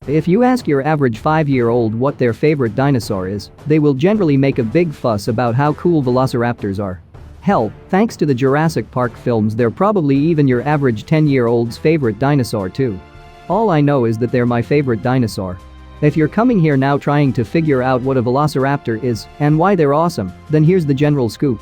If you ask your average 5-year-old what their favorite dinosaur is, they will generally make a big fuss about how cool velociraptors are. Hell, thanks to the Jurassic Park films, they're probably even your average 10-year-old's favorite dinosaur too. All I know is that they're my favorite dinosaur. If you're coming here now trying to figure out what a velociraptor is and why they're awesome, then here's the general scoop.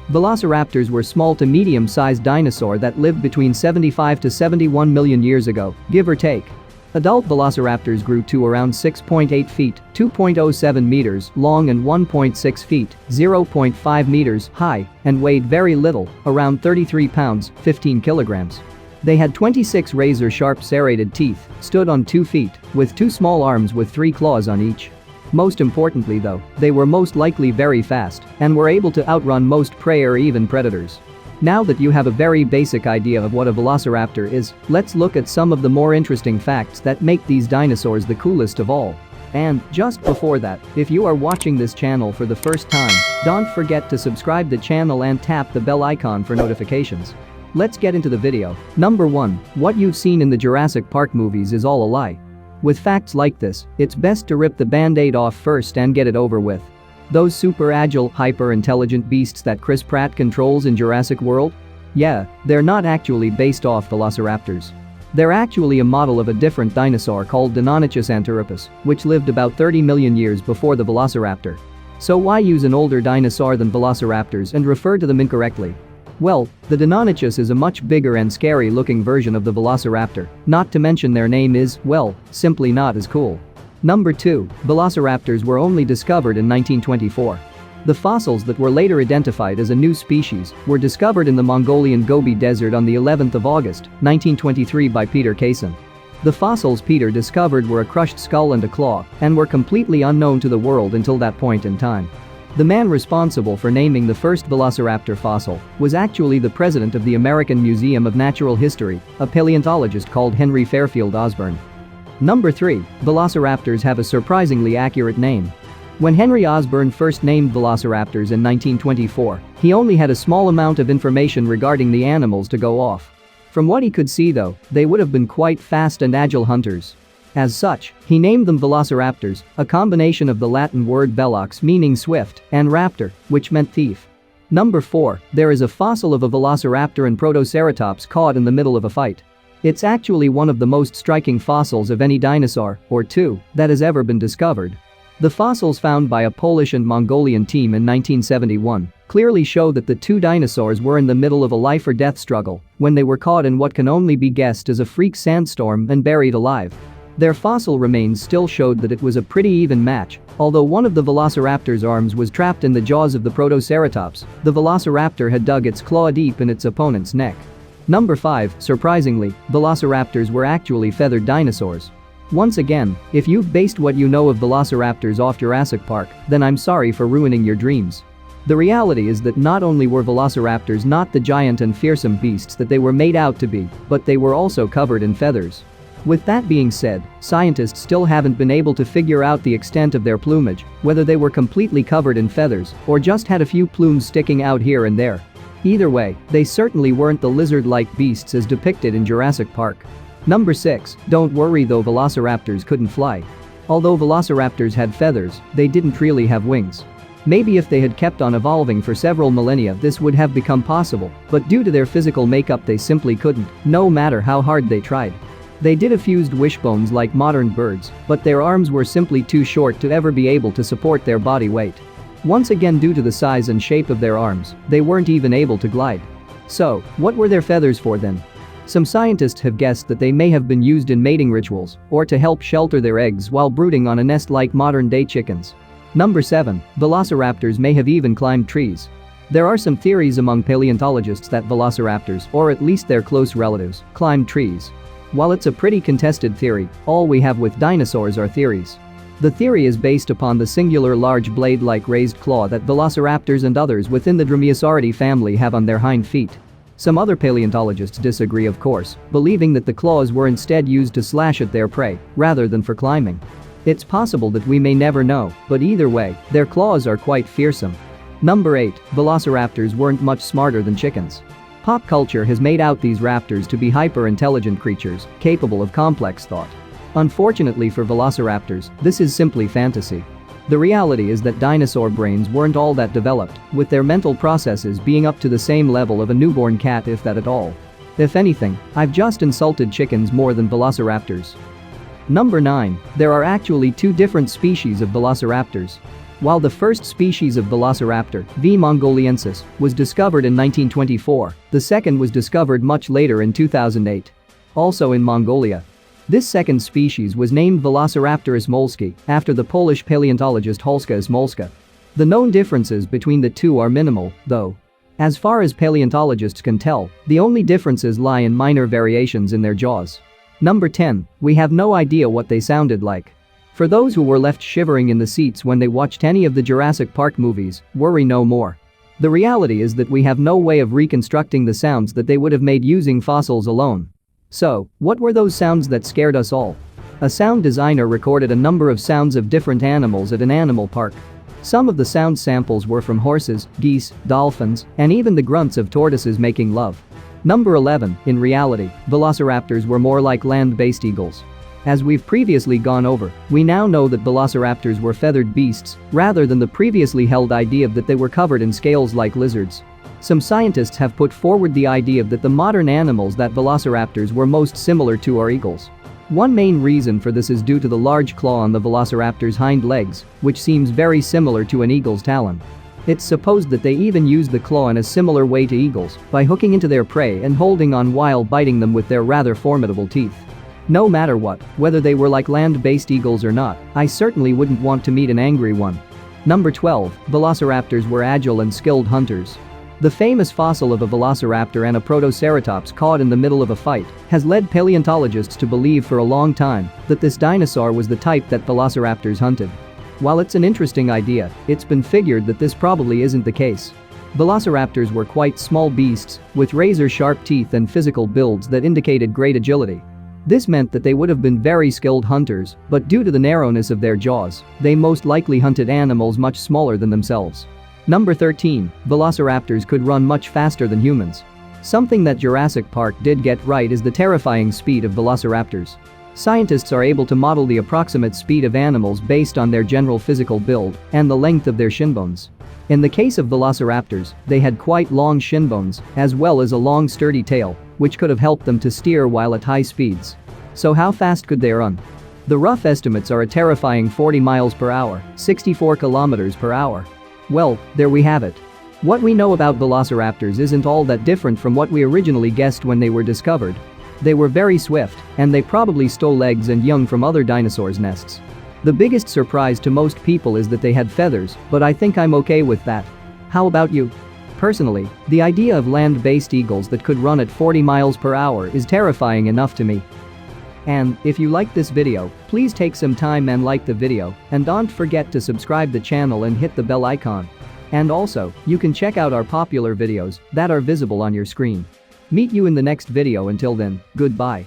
Velociraptors were small to medium-sized dinosaur that lived between 75 to 71 million years ago, give or take. Adult velociraptors grew to around 6.8 feet, 2.07 meters long and 1.6 feet, 0.5 meters high, and weighed very little, around 33 pounds, 15 kilograms. They had 26 razor-sharp serrated teeth, stood on 2 feet, with 2 small arms with 3 claws on each. Most importantly though, they were most likely very fast and were able to outrun most prey or even predators. Now that you have a very basic idea of what a velociraptor is, let's look at some of the more interesting facts that make these dinosaurs the coolest of all. And, just before that, if you are watching this channel for the first time, don't forget to subscribe the channel and tap the bell icon for notifications. Let's get into the video. Number 1. What you've seen in the Jurassic Park movies is all a lie. With facts like this, it's best to rip the band-aid off first and get it over with. Those super agile, hyper-intelligent beasts that Chris Pratt controls in Jurassic World? Yeah, they're not actually based off velociraptors. They're actually a model of a different dinosaur called Deinonychus anthropus, which lived about 30 million years before the velociraptor. So why use an older dinosaur than velociraptors and refer to them incorrectly? Well, the Deinonychus is a much bigger and scary-looking version of the velociraptor, not to mention their name is, well, simply not as cool. Number 2. Velociraptors were only discovered in 1924. The fossils that were later identified as a new species were discovered in the Mongolian Gobi Desert on the 11th of August, 1923 by Peter Kaysen. The fossils Peter discovered were a crushed skull and a claw and were completely unknown to the world until that point in time. The man responsible for naming the first velociraptor fossil was actually the president of the American Museum of Natural History, a paleontologist called Henry Fairfield Osborn. Number 3. Velociraptors have a surprisingly accurate name. When Henry Osborn first named velociraptors in 1924, he only had a small amount of information regarding the animals to go off. From what he could see though, they would have been quite fast and agile hunters. As such, he named them velociraptors, a combination of the Latin word velox meaning swift and raptor, which meant thief. Number 4. There is a fossil of a velociraptor and protoceratops caught in the middle of a fight. It's actually one of the most striking fossils of any dinosaur, or two, that has ever been discovered. The fossils found by a Polish and Mongolian team in 1971 clearly show that the two dinosaurs were in the middle of a life-or-death struggle when they were caught in what can only be guessed as a freak sandstorm and buried alive. Their fossil remains still showed that it was a pretty even match, although one of the velociraptor's arms was trapped in the jaws of the protoceratops, the velociraptor had dug its claw deep in its opponent's neck. Number 5. Surprisingly, velociraptors were actually feathered dinosaurs. Once again, if you've based what you know of velociraptors off Jurassic Park, then I'm sorry for ruining your dreams. The reality is that not only were velociraptors not the giant and fearsome beasts that they were made out to be, but they were also covered in feathers. With that being said, scientists still haven't been able to figure out the extent of their plumage, whether they were completely covered in feathers or just had a few plumes sticking out here and there. Either way, they certainly weren't the lizard-like beasts as depicted in Jurassic Park. Number 6. Don't worry though, velociraptors couldn't fly. Although velociraptors had feathers, they didn't really have wings. Maybe if they had kept on evolving for several millennia this would have become possible, but due to their physical makeup they simply couldn't, no matter how hard they tried. They did have fused wishbones like modern birds, but their arms were simply too short to ever be able to support their body weight. Once again, due to the size and shape of their arms, they weren't even able to glide. So, what were their feathers for then? Some scientists have guessed that they may have been used in mating rituals or to help shelter their eggs while brooding on a nest like modern-day chickens. Number 7. Velociraptors may have even climbed trees. There are some theories among paleontologists that velociraptors, or at least their close relatives, climbed trees. While it's a pretty contested theory, all we have with dinosaurs are theories. The theory is based upon the singular large blade-like raised claw that velociraptors and others within the Dromaeosauridae family have on their hind feet. Some other paleontologists disagree, of course, believing that the claws were instead used to slash at their prey, rather than for climbing. It's possible that we may never know, but either way, their claws are quite fearsome. Number 8. Velociraptors weren't much smarter than chickens. Pop culture has made out these raptors to be hyper-intelligent creatures, capable of complex thought. Unfortunately for velociraptors, this is simply fantasy. The reality is that dinosaur brains weren't all that developed, with their mental processes being up to the same level of a newborn cat, if that at all. If anything, I've just insulted chickens more than velociraptors. Number 9. There are actually two different species of velociraptors. While the first species of velociraptor, V. mongoliensis, was discovered in 1924, the second was discovered much later in 2008. Also in Mongolia. This second species was named Velociraptor smolski after the Polish paleontologist Holska Smolska. The known differences between the two are minimal, though. As far as paleontologists can tell, the only differences lie in minor variations in their jaws. Number 10. We have no idea what they sounded like. For those who were left shivering in the seats when they watched any of the Jurassic Park movies, worry no more. The reality is that we have no way of reconstructing the sounds that they would have made using fossils alone. So, what were those sounds that scared us all? A sound designer recorded a number of sounds of different animals at an animal park. Some of the sound samples were from horses, geese, dolphins, and even the grunts of tortoises making love. Number 11. In reality, velociraptors were more like land-based eagles. As we've previously gone over, we now know that velociraptors were feathered beasts, rather than the previously held idea that they were covered in scales like lizards. Some scientists have put forward the idea that the modern animals that velociraptors were most similar to are eagles. One main reason for this is due to the large claw on the velociraptor's hind legs, which seems very similar to an eagle's talon. It's supposed that they even use the claw in a similar way to eagles, by hooking into their prey and holding on while biting them with their rather formidable teeth. No matter what, whether they were like land-based eagles or not, I certainly wouldn't want to meet an angry one. Number 12. Velociraptors were agile and skilled hunters. The famous fossil of a velociraptor and a protoceratops caught in the middle of a fight has led paleontologists to believe for a long time that this dinosaur was the type that velociraptors hunted. While it's an interesting idea, it's been figured that this probably isn't the case. Velociraptors were quite small beasts with razor-sharp teeth and physical builds that indicated great agility. This meant that they would have been very skilled hunters, but due to the narrowness of their jaws, they most likely hunted animals much smaller than themselves. Number 13. Velociraptors could run much faster than humans. Something that Jurassic Park did get right is the terrifying speed of velociraptors. Scientists are able to model the approximate speed of animals based on their general physical build and the length of their shin bones. In the case of velociraptors, they had quite long shin bones, as well as a long sturdy tail, which could have helped them to steer while at high speeds. So how fast could they run? The rough estimates are a terrifying 40 miles per hour, 64 kilometers per hour. Well, there we have it. What we know about velociraptors isn't all that different from what we originally guessed when they were discovered. They were very swift, and they probably stole eggs and young from other dinosaurs' nests. The biggest surprise to most people is that they had feathers, but I think I'm okay with that. How about you? Personally, the idea of land-based eagles that could run at 40 miles per hour is terrifying enough to me. And, if you liked this video, please take some time and like the video, and don't forget to subscribe the channel and hit the bell icon. And also, you can check out our popular videos that are visible on your screen. Meet you in the next video. Until then, goodbye.